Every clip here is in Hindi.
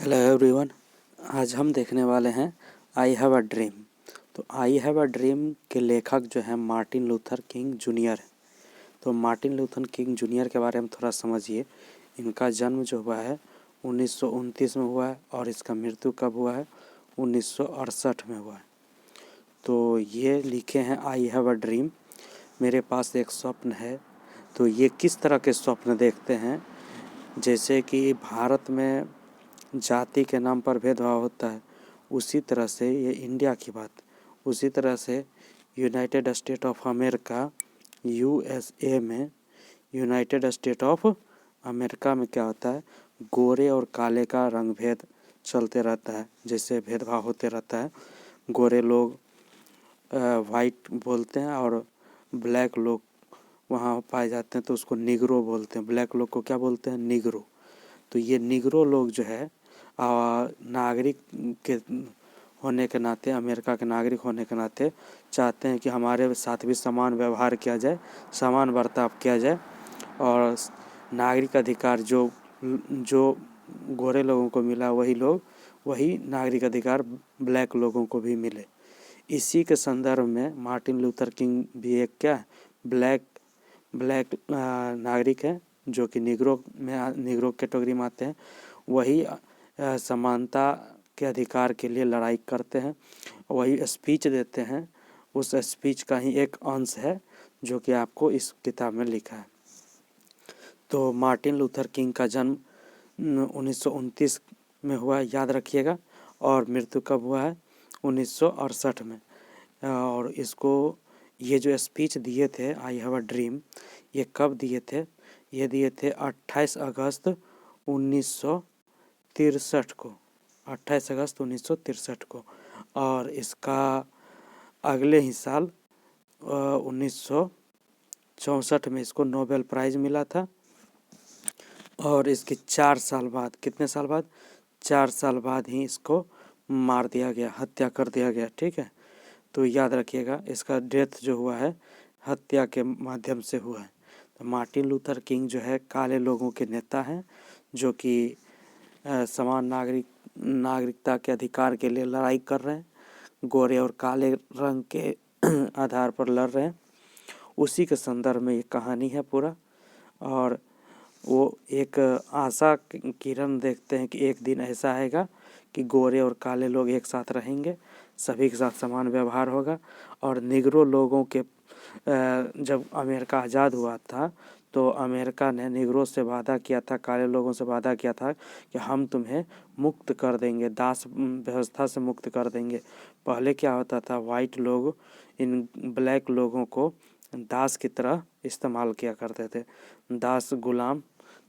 Hello everyone. आज हम देखने वाले हैं आई हैव अ ड्रीम। तो आई हैव अ ड्रीम के लेखक जो हैं मार्टिन लूथर किंग जूनियर है। तो मार्टिन लूथर किंग जूनियर के बारे में थोड़ा समझिए। इनका जन्म जो हुआ है 1929 में हुआ है और इसका मृत्यु कब हुआ है 1968 में हुआ है। तो ये लिखे हैं आई हैव अ ड्रीम, मेरे पास एक स्वप्न है। तो ये किस तरह के स्वप्न देखते हैं, जैसे कि भारत में जाति के नाम पर भेदभाव होता है, उसी तरह से ये इंडिया की बात, उसी तरह से United State of America USA में, यूनाइटेड स्टेट ऑफ अमेरिका में क्या होता है, गोरे और काले का रंग भेद चलते रहता है, जैसे भेदभाव होते रहता है। गोरे लोग वाइट बोलते हैं और ब्लैक लोग वहाँ पाए जाते हैं तो उसको निग्रो बोलते हैं। ब्लैक लोग को क्या बोलते हैं, निग्रो। तो ये निग्रो लोग जो है नागरिक के होने के नाते, अमेरिका के नागरिक होने के नाते चाहते हैं कि हमारे साथ भी समान व्यवहार किया जाए, समान बर्ताव किया जाए और नागरिक अधिकार जो जो गोरे लोगों को मिला वही नागरिक अधिकार ब्लैक लोगों को भी मिले। इसी के संदर्भ में मार्टिन लूथर किंग भी एक क्या है, ब्लैक नागरिक है जो कि निग्रो कैटेगरी में आते हैं। वही समानता के अधिकार के लिए लड़ाई करते हैं, वही स्पीच देते हैं। उस स्पीच का ही एक अंश है जो कि आपको इस किताब में लिखा है। तो मार्टिन लूथर किंग का जन्म 1929 में हुआ है, याद रखिएगा, और मृत्यु कब हुआ है 1968 में। और इसको ये जो स्पीच दिए थे आई हैव अ ड्रीम, ये कब दिए थे, ये दिए थे 28 अगस्त 1963 को, 28 अगस्त 1963 को। और इसका अगले ही साल 1964 में इसको नोबेल प्राइज़ मिला था। और इसके 4 साल बाद, कितने साल बाद, 4 साल बाद ही इसको मार दिया गया, हत्या कर दिया गया। ठीक है, तो याद रखिएगा इसका डेथ जो हुआ है हत्या के माध्यम से हुआ है। तो मार्टिन लूथर किंग जो है काले लोगों के नेता हैं जो कि समान नागरिकता के अधिकार के लिए लड़ाई कर रहे हैं, गोरे और काले रंग के आधार पर लड़ रहे हैं। उसी के संदर्भ में ये कहानी है पूरा। और वो एक आशा किरण देखते हैं कि एक दिन ऐसा आएगा कि गोरे और काले लोग एक साथ रहेंगे, सभी के साथ समान व्यवहार होगा। और निग्रो लोगों के जब अमेरिका आज़ाद हुआ था तो अमेरिका ने निग्रो से वादा किया था, काले लोगों से वादा किया था कि हम तुम्हें मुक्त कर देंगे, दास व्यवस्था से मुक्त कर देंगे। पहले क्या होता था, वाइट लोग इन ब्लैक लोगों को दास की तरह इस्तेमाल किया करते थे, दास गुलाम।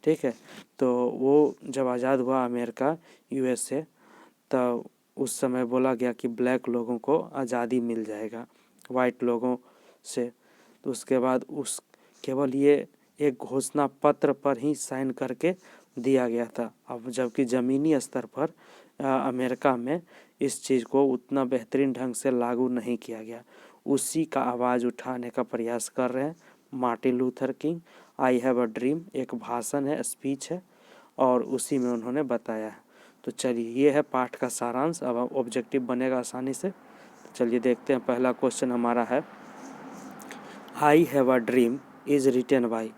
ठीक है, तो वो जब आज़ाद हुआ अमेरिका यूएसए, तब उस समय बोला गया कि ब्लैक लोगों को आज़ादी मिल जाएगा वाइट लोगों से। तो उसके बाद उस केवल ये एक घोषणा पत्र पर ही साइन करके दिया गया था। अब जबकि ज़मीनी स्तर पर अमेरिका में इस चीज़ को उतना बेहतरीन ढंग से लागू नहीं किया गया। उसी का आवाज़ उठाने का प्रयास कर रहे हैं Martin Luther king. I have a dream एक भाषण है, स्पीच है, और उसी में उन्होंने बताया है। तो चलिए, ये है पाठ का सारांश। अब ऑब्जेक्टिव बनेगा आसानी से। तो चलिए देखते हैं। पहला क्वेश्चन हमारा है, I have a dream is written by.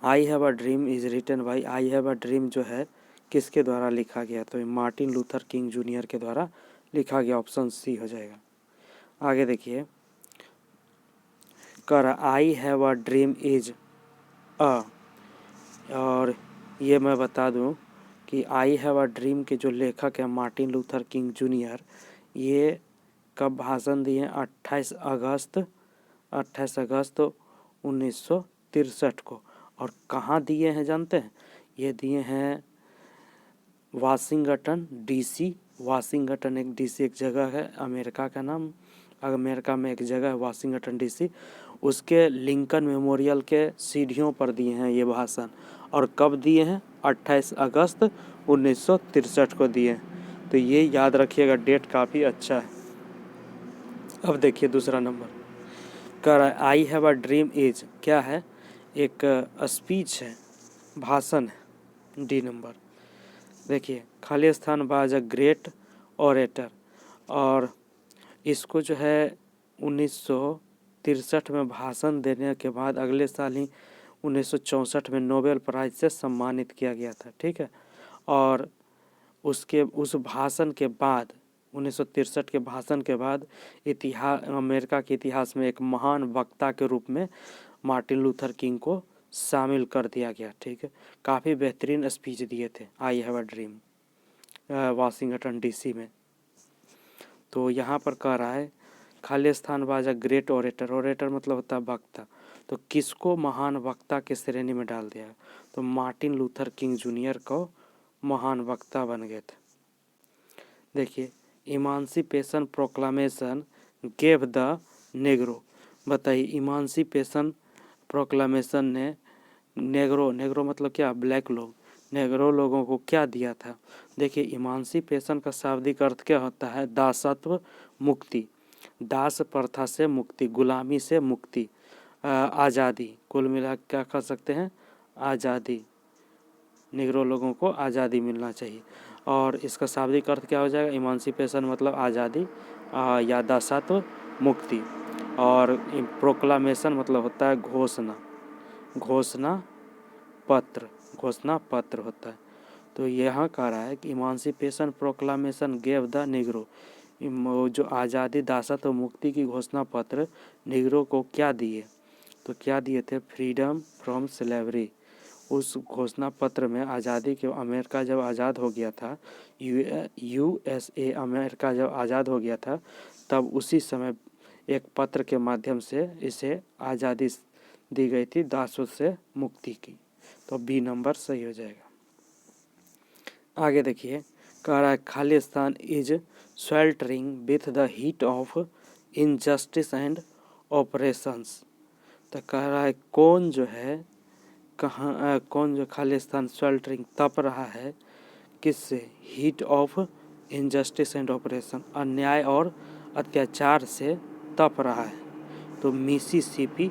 I have a dream is written by, I have a dream जो है किसके द्वारा लिखा गया, तो मार्टिन लूथर किंग जूनियर के द्वारा लिखा गया। ऑप्शन सी हो जाएगा। आगे देखिए, कर आई have a dream is a, और ये मैं बता दूं कि आई हैव अ ड्रीम के जो लेखक है मार्टिन लूथर किंग जूनियर, ये कब भाषण दिए हैं, 28 अगस्त 1963 को। और कहाँ दिए हैं जानते हैं, ये दिए हैं वाशिंगटन डीसी। वाशिंगटन एक डीसी एक जगह है अमेरिका का नाम, अमेरिका में एक जगह है वाशिंगटन डीसी, उसके लिंकन मेमोरियल के सीढ़ियों पर दिए हैं ये भाषण। और कब दिए हैं, 28 अगस्त 1963 को दिए हैं। तो ये याद रखिएगा, डेट काफ़ी अच्छा है। अब देखिए दूसरा नंबर, कर आई हैव अ ड्रीम इज क्या है, एक स्पीच है, भाषण है, डी नंबर। देखिए Khalistan was a great orator, और इसको जो है 1963 में भाषण देने के बाद अगले साल ही 1964 में नोबेल प्राइज से सम्मानित किया गया था। ठीक है, और उस भाषण के बाद 1963 के भाषण के बाद अमेरिका के इतिहास में एक महान वक्ता के रूप में मार्टिन लूथर किंग को शामिल कर दिया गया। ठीक है, काफ़ी बेहतरीन स्पीच दिए थे आई have a dream Washington DC में। तो यहाँ पर कह रहा है Khalistan was a great orator, orator मतलब होता है वक्ता, तो किसको महान वक्ता के श्रेणी में डाल दिया? तो मार्टिन लूथर किंग जूनियर को महान वक्ता बन गए थे। देखिए इमांसिपेशन प्रोक्लामेशन गेव द नेग्रो, बताइए इमांसिपेशन प्रोक्लामेशन ने नेग्रो मतलब क्या? ब्लैक लोग, नेग्रो लोगों को क्या दिया था? देखिए इमांसिपेशन का शाब्दिक अर्थ क्या होता है? दासत्व मुक्ति, दास प्रथा से मुक्ति, गुलामी से मुक्ति, आज़ादी, कुल मिला क्या कह सकते हैं? आज़ादी, निग्रो लोगों को आज़ादी मिलना चाहिए। और इसका शाब्दिक अर्थ क्या हो जाएगा? इमांसिपेशन मतलब आज़ादी या दासत्व मुक्ति, और प्रोक्लामेशन मतलब होता है घोषणा, घोषणा पत्र होता है। तो यहाँ कह रहा है कि इमांसिपेशन प्रोक्लामेशन गेव द निग्रो, जो आज़ादी दासत्व मुक्ति की घोषणा पत्र निग्रो को क्या दिए? तो क्या दिए थे? Freedom from slavery. उस घोषणा पत्र में आज़ादी के अमेरिका जब आज़ाद हो गया था, यूएसए अमेरिका जब आज़ाद हो गया था, तब उसी समय एक पत्र के माध्यम से इसे आज़ादी दी गई थी, दासों से मुक्ति की। तो बी नंबर सही हो जाएगा। आगे देखिए कह रहा है Khalistan is sweltering with the heat of injustice and operations. तो कह रहा है कौन जो है कौन जो खालिस्तान स्वेल्टरिंग तप रहा है, किससे? Heat of injustice and operation, अन्याय और अत्याचार से तप रहा है। तो मिसिसिपी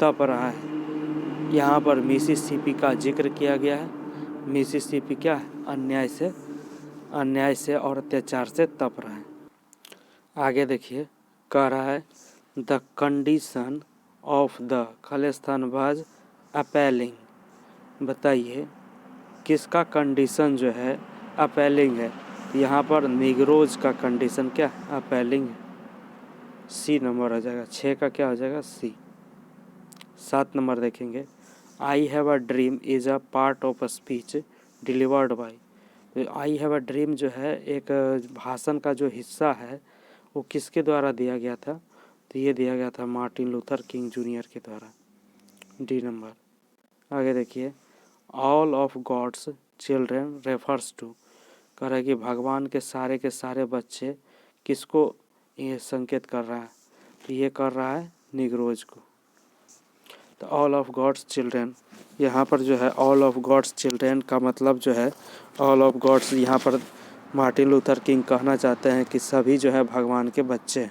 तप रहा है। यहाँ पर मिसिसिपी का जिक्र किया गया है। मिसिसिपी क्या है? अन्याय से और अत्याचार से तप रहा है। आगे देखिए कह रहा है the condition of the Khalistan was appealing. बताइए किसका कंडीशन जो है अपेलिंग है? यहाँ पर निग्रोज का कंडीशन क्या है? अपेलिंग है। सी नंबर हो जाएगा, 6 का क्या हो जाएगा? सी। 7 नंबर देखेंगे आई have a dream is a part of a speech delivered by. I have a dream जो है एक भाषण का जो हिस्सा है वो किसके द्वारा दिया गया था? तो ये दिया गया था मार्टिन लूथर किंग जूनियर के द्वारा, डी नंबर। आगे देखिए all of God's children refers to, कह रहा है कि भगवान के सारे बच्चे किसको ये संकेत कर रहा है? तो ये कर रहा है निग्रोज को। तो ऑल ऑफ गॉड्स चिल्ड्रेन, यहाँ पर जो है ऑल ऑफ गॉड्स चिल्ड्रेन का मतलब जो है ऑल ऑफ गॉड्स, यहाँ पर मार्टिन लूथर किंग कहना चाहते हैं कि सभी जो है भगवान के बच्चे।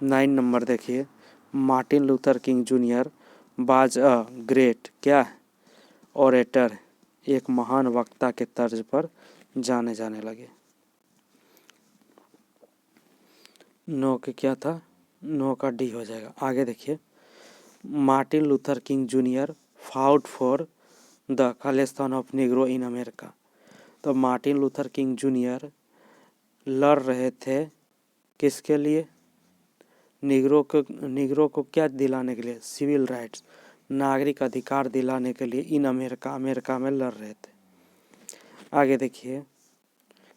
9 नंबर देखिए मार्टिन लूथर किंग जूनियर बाज अ ग्रेट क्या है? ओरेटर, एक महान वक्ता के तर्ज पर जाने जाने लगे। 9 के क्या था? 9 का डी हो जाएगा। आगे देखिए Martin Luther King junior fought for the Khalistan of Negro in America. तो मार्टिन लूथर किंग जूनियर लड़ रहे थे किसके लिए? निग्रो को क्या दिलाने के लिए? सिविल राइट्स, नागरिक अधिकार दिलाने के लिए इन अमेरिका में लड़ रहे थे। आगे देखिए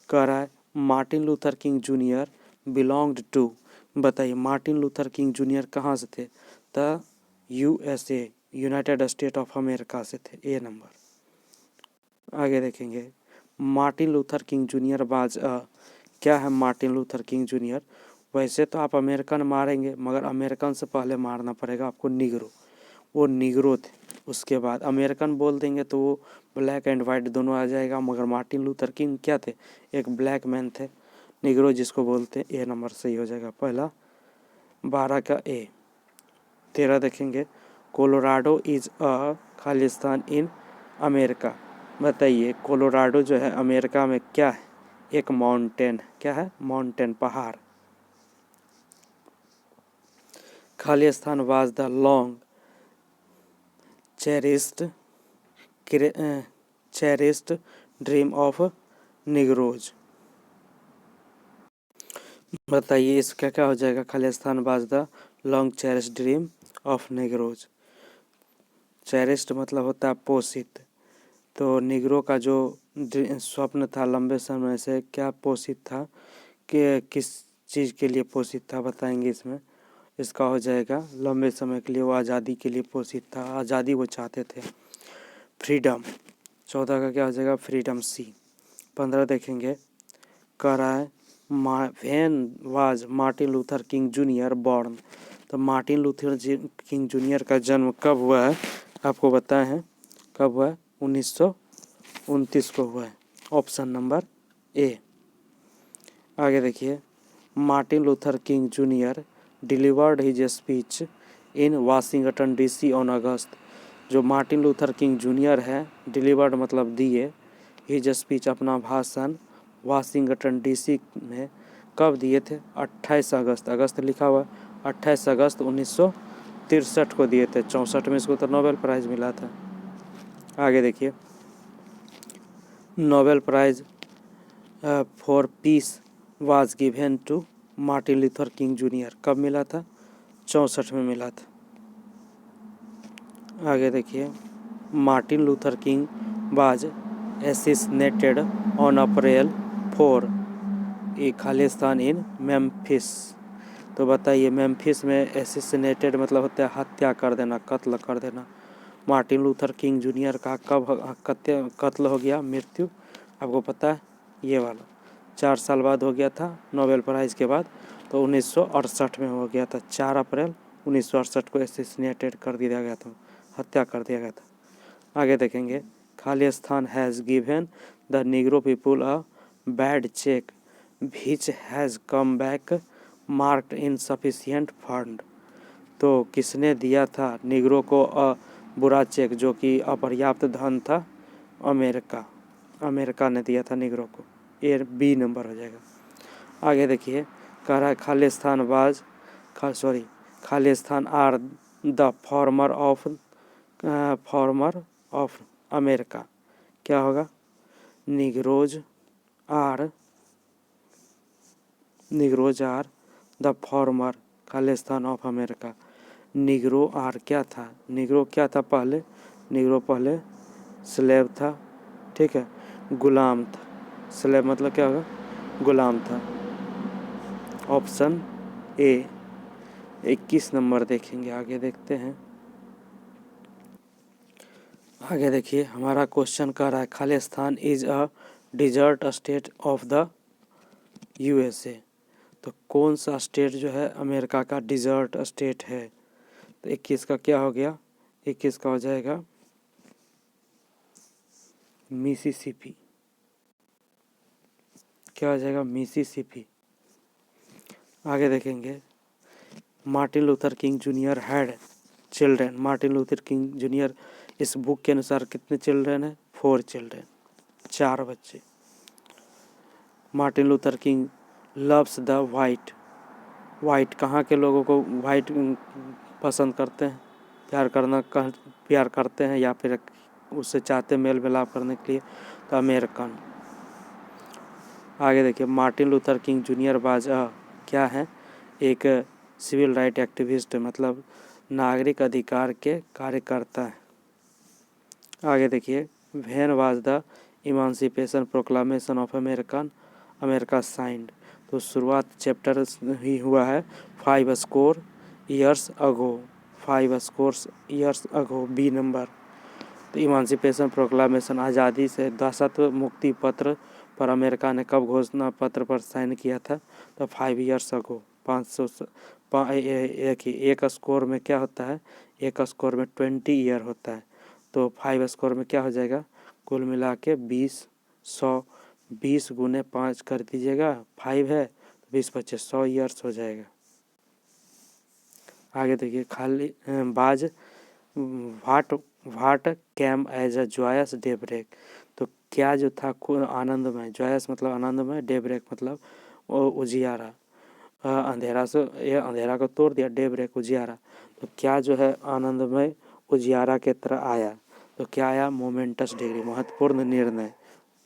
कह रहा है Martin Luther King Junior belonged to, बताइए मार्टिन लूथर किंग जूनियर कहाँ से थे? The USA, United State of America से थे, ए नंबर। आगे देखेंगे मार्टिन लूथर किंग जूनियर बाज क्या है? मार्टिन लूथर किंग जूनियर, वैसे तो आप अमेरिकन मारेंगे मगर अमेरिकन से पहले मारना पड़ेगा आपको निग्रो, वो निग्रो थे। उसके बाद अमेरिकन बोल देंगे तो वो ब्लैक एंड वाइट दोनों आ जाएगा, मगर मार्टिन लूथर किंग क्या थे? एक ब्लैक मैन थे। निग्रो जिसको बोलते हैं, ए नंबर सही हो जाएगा पहला। 12 का ए। 13 देखेंगे Colorado is a Khalistan in America, बताइए कोलोराडो जो है अमेरिका में क्या है? एक माउंटेन। क्या है? माउंटेन, पहाड़। खाली स्थान was the long cherished cherished dream of negroes. बताइए इसका क्या हो जाएगा? खाली स्थान was the long cherished dream of negroes. Cherished मतलब होता है पोषित, तो निगरो का जो स्वप्न था लंबे समय से, क्या पोषित था, कि किस चीज़ के लिए पोषित था बताएंगे इसमें। इसका हो जाएगा लंबे समय के लिए वो आज़ादी के लिए पोषित था, आज़ादी वो चाहते थे। फ्रीडम। 14 का क्या हो जाएगा? फ्रीडम सी। 15 देखेंगे, कह रहा है when was Martin Luther King junior born. तो मार्टिन लूथर किंग जूनियर का जन्म कब हुआ है? आपको बताए हैं कब हुआ है? 1929 को हुआ है। Option number A. आगे देखिए, Martin Luther King junior delivered his speech in Washington DC on August. जो मार्टिन लूथर किंग जूनियर है, डिलीवर्ड मतलब दिए, हिज स्पीच अपना भाषण वाशिंगटन डीसी में कब दिए थे? 28 अगस्त। अगस्त लिखा हुआ, 28 अगस्त 1963 को दिए थे। 64 में इसको तो नोबेल प्राइज़ मिला था। आगे देखिए, Nobel prize for peace was given to Martin Luther King junior कब मिला था? 64 में मिला था। आगे देखिए, Martin Luther King was assassinated on April 4 a Khalistan in Memphis. तो बताइए मेम्फिस में एसिसनेटेड मतलब होता है हत्या कर देना, कत्ल कर देना। मार्टिन लूथर किंग जूनियर का कब कत्ल हो गया, मृत्यु? आपको पता है ये वाला 4 साल बाद हो गया था नोबेल प्राइज़ के बाद, तो 1968 में हो गया था। 4 अप्रैल 1968 को एसिसनेटेड कर दिया गया था, हत्या कर दिया गया था। आगे देखेंगे, Khalistan has given the Negro people a bad check which has come back marked insufficient fund. तो किसने दिया था निग्रो को बुरा चेक जो कि अपर्याप्त धन था? अमेरिका। अमेरिका ने दिया था निग्रो को। ये बी नंबर हो जाएगा। आगे देखिए, कह रहा है Khalistan are the former of America. क्या होगा? Negroes are the former Khalistan of America. Negro are क्या था? निग्रो क्या था पहले? निग्रो पहले स्लेव था, ठीक है, गुलाम था। स्लेव मतलब क्या होगा? गुलाम था। Option A. 21 नंबर देखेंगे, आगे देखते हैं। आगे देखिए, हमारा क्वेश्चन कह रहा है Khalistan is a desert state of the USA. तो कौन सा स्टेट जो है अमेरिका का डिजर्ट स्टेट है? तो 21 का क्या हो गया? 21 का हो जाएगा मिसिसिपी। क्या हो जाएगा? मिसिसिपी। आगे देखेंगे, Martin Luther King junior had children. Martin Luther King junior इस बुक के अनुसार कितने चिल्ड्रेन है? 4 चिल्ड्रेन, 4 बच्चे। Martin Luther king loves the white कहाँ के लोगों को वाइट पसंद करते हैं, प्यार करते हैं या फिर उससे चाहते मेल मिलाप करने के लिए? तो अमेरिकन। आगे देखिए, मार्टिन लूथर किंग जूनियर क्या है? एक सिविल राइट एक्टिविस्ट, मतलब नागरिक अधिकार के कार्यकर्ता है। आगे देखिए, when was the इमांसिपेशन proclamation of America signed. तो शुरुआत चैप्टर ही हुआ है 5 ईयर्स अगो, बी नंबर। तो इमांसिपेशन प्रोक्लामेशन आज़ादी से दासत्व मुक्ति पत्र पर अमेरिका ने कब घोषणा पत्र पर साइन किया था? तो 5 ईयर्स अगो। 500 एक स्कोर में क्या होता है? एक स्कोर में 20 ईयर होता है, तो 5 स्कोर में क्या हो जाएगा? कुल मिला के 20 गुने 5 कर दीजिएगा, 5 है तो 20 25 100 ईयर्स हो जाएगा। आगे देखिए, what came as a joyous daybreak. तो तो क्या जो था आनंदमय, जॉयस मतलब आनंदमय, डे ब्रेक मतलब वो उजियारा, अंधेरा से ये अंधेरा को तोड़ दिया, डे ब्रेक उजियारा। तो क्या जो है आनंदमय उजियारा के तरह आया, तो क्या आया, मोमेंटस डिग्री, महत्वपूर्ण निर्णय।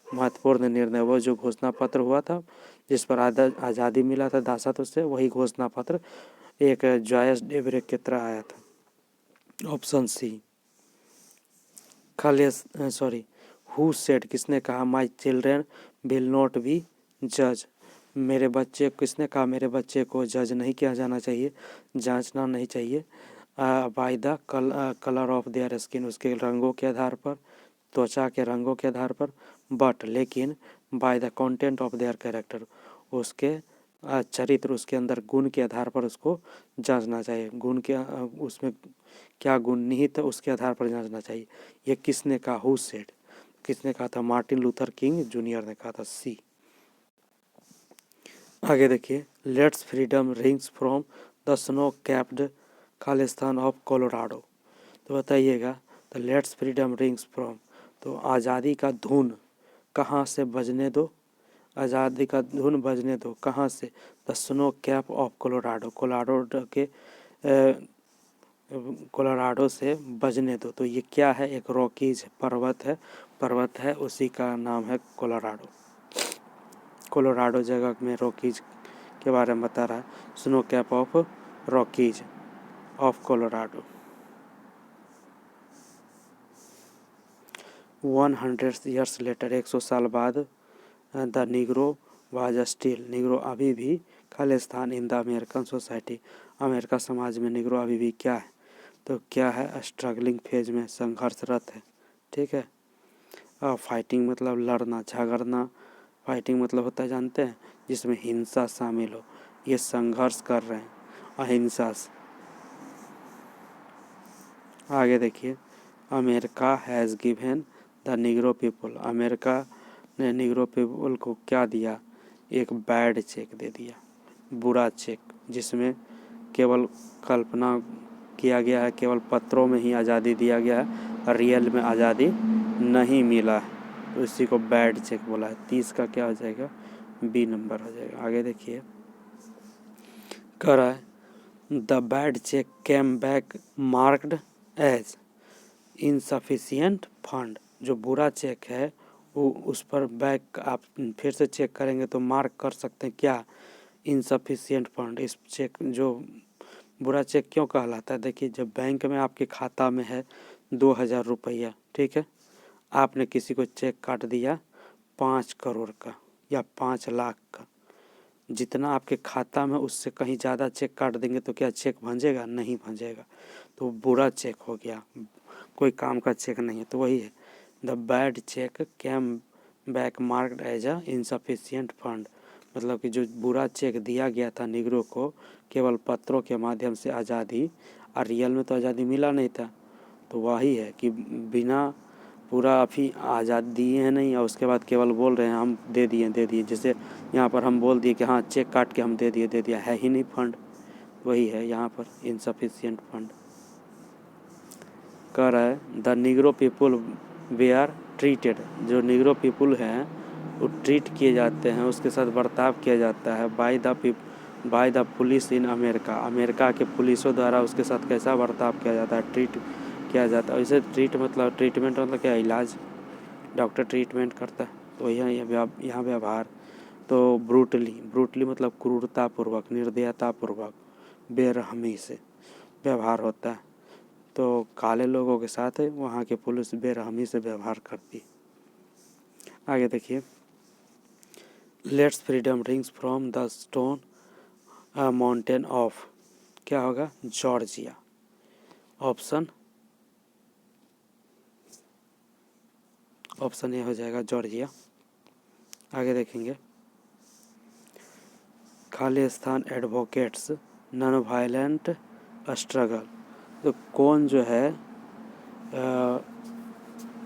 महत्वपूर्ण निर्णय वो जो घोषणा पत्र हुआ था जिस पर आज़ादी मिला था दासत्व से, वही घोषणा पत्र एक जॉयस डे ब्रेक की तरह आया था। Option C. हु सेड, किसने कहा, my children will not be जज, मेरे बच्चे, किसने कहा मेरे बच्चे को जज नहीं किया जाना चाहिए, जांचना नहीं चाहिए, by the colour of their skin, उसके रंगों के आधार पर, त्वचा के रंगों के आधार पर, बट लेकिन by the content of their character, उसके चरित्र, उसके अंदर गुण के आधार पर उसको जांचना चाहिए, गुण के उसमें क्या गुण निहित है उसके आधार पर जांचना चाहिए। ये किसने कहा, हु सेड, किसने कहा था, मार्टिन लूथर किंग जूनियर ने कहा था, सी। आगे देखिए, let's freedom rings from the snow capped Khalistan of Colorado. तो बताइएगा, तो लेट्स फ्रीडम रिंग्स फ्रॉम, तो आज़ादी का धुन कहाँ से बजने दो, आज़ादी का धुन बजने दो कहाँ से, the snow cap of Colorado, Colorado से बजने दो। तो ये क्या है, एक रॉकीज पर्वत है, उसी का नाम है कोलोराडो। कोलोराडो जगह में रॉकीज के बारे में बता रहा है, snow cap of Rockies of Colorado. 100 years later, 100 साल बाद, the Negro was still, Negro अभी भी, Khalistan in the American society, America समाज में निग्रो अभी भी क्या है, तो क्या है, स्ट्रगलिंग फेज में, संघर्षरत है। ठीक है। फाइटिंग मतलब लड़ना झगड़ना, फाइटिंग मतलब होता है जानते हैं जिसमें हिंसा शामिल हो, ये संघर्ष कर रहे हैं अहिंसा से। आगे देखिए, America has given the Negro people, America ने निग्रो पीपल को क्या दिया, एक बैड चेक दे दिया, बुरा चेक, जिसमें केवल कल्पना किया गया है, केवल पत्रों में ही आज़ादी दिया गया है, रियल में आज़ादी नहीं मिला है, तो इसी को बैड चेक बोला है। 30 का क्या हो जाएगा, बी नंबर हो जाएगा। आगे देखिए, कह रहा है, the bad check came back marked as insufficient fund, जो बुरा चेक है वो उस पर बैक आप फिर से चेक करेंगे तो मार्क कर सकते हैं क्या, इनसफिशिएंट फंड। इस चेक जो बुरा चेक क्यों कहलाता है, देखिए जब बैंक में आपके खाता में है 2000 रुपया, ठीक है, आपने किसी को चेक काट दिया 5 करोड़ का या 5 लाख का, जितना आपके खाता में उससे कहीं ज़्यादा चेक काट देंगे तो क्या चेक भंजेगा, नहीं भंजेगा, तो बुरा चेक हो गया, कोई काम का चेक नहीं है। तो वही है, the bad check came back marked as a insufficient fund, मतलब कि जो बुरा चेक दिया गया था निग्रो को केवल पत्रों के माध्यम से आज़ादी, और रियल में तो आज़ादी मिला नहीं था, तो वही है कि बिना पूरा अभी आज़ादी दिए हैं नहीं, और उसके बाद केवल बोल रहे हैं हम दे दिए, जैसे यहाँ पर हम बोल दिए कि हाँ चेक काट के हम दे दिया, है ही नहीं फंड, वही है यहाँ पर इनसफिशिएंट फंड। कह रहा है, the Negro people they are treated, जो निग्रो पीपुल हैं वो ट्रीट किए जाते हैं, उसके साथ बर्ताव किया जाता है, by the police in America, America के पुलिसों द्वारा उसके साथ कैसा बर्ताव किया जाता है, ट्रीट किया जाता है। वैसे ट्रीटमेंट मतलब क्या, इलाज, डॉक्टर ट्रीटमेंट करता है, तो यहाँ व्यवहार, तो ब्रूटली मतलब क्रूरतापूर्वक, निर्दयतापूर्वक, बेरहमी से व्यवहार होता है, तो काले लोगों के साथ वहाँ के पुलिस बेरहमी से व्यवहार करती है। आगे देखिए, let's freedom rings from the stone mountain of, क्या होगा, जॉर्जिया। ऑप्शन ए हो जाएगा जॉर्जिया। आगे देखेंगे, Khalistan advocates non violent struggle, तो कौन जो है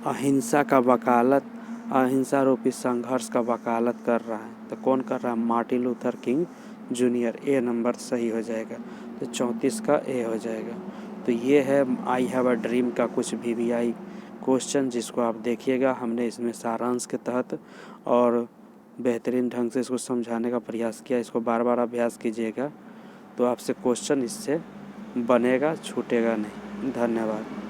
अहिंसा का वकालत, अहिंसा रूपी संघर्ष का वकालत कर रहा है, तो कौन कर रहा है, मार्टिन लूथर किंग जूनियर, ए नंबर सही हो जाएगा, तो 34 का ए हो जाएगा। तो ये है आई हैव अ ड्रीम का कुछ VVI क्वेश्चन, जिसको आप देखिएगा। हमने इसमें सारांश के तहत और बेहतरीन ढंग से इसको समझाने का प्रयास किया। इसको बार बार अभ्यास कीजिएगा तो आपसे क्वेश्चन इससे बनेगा, छूटेगा नहीं। धन्यवाद।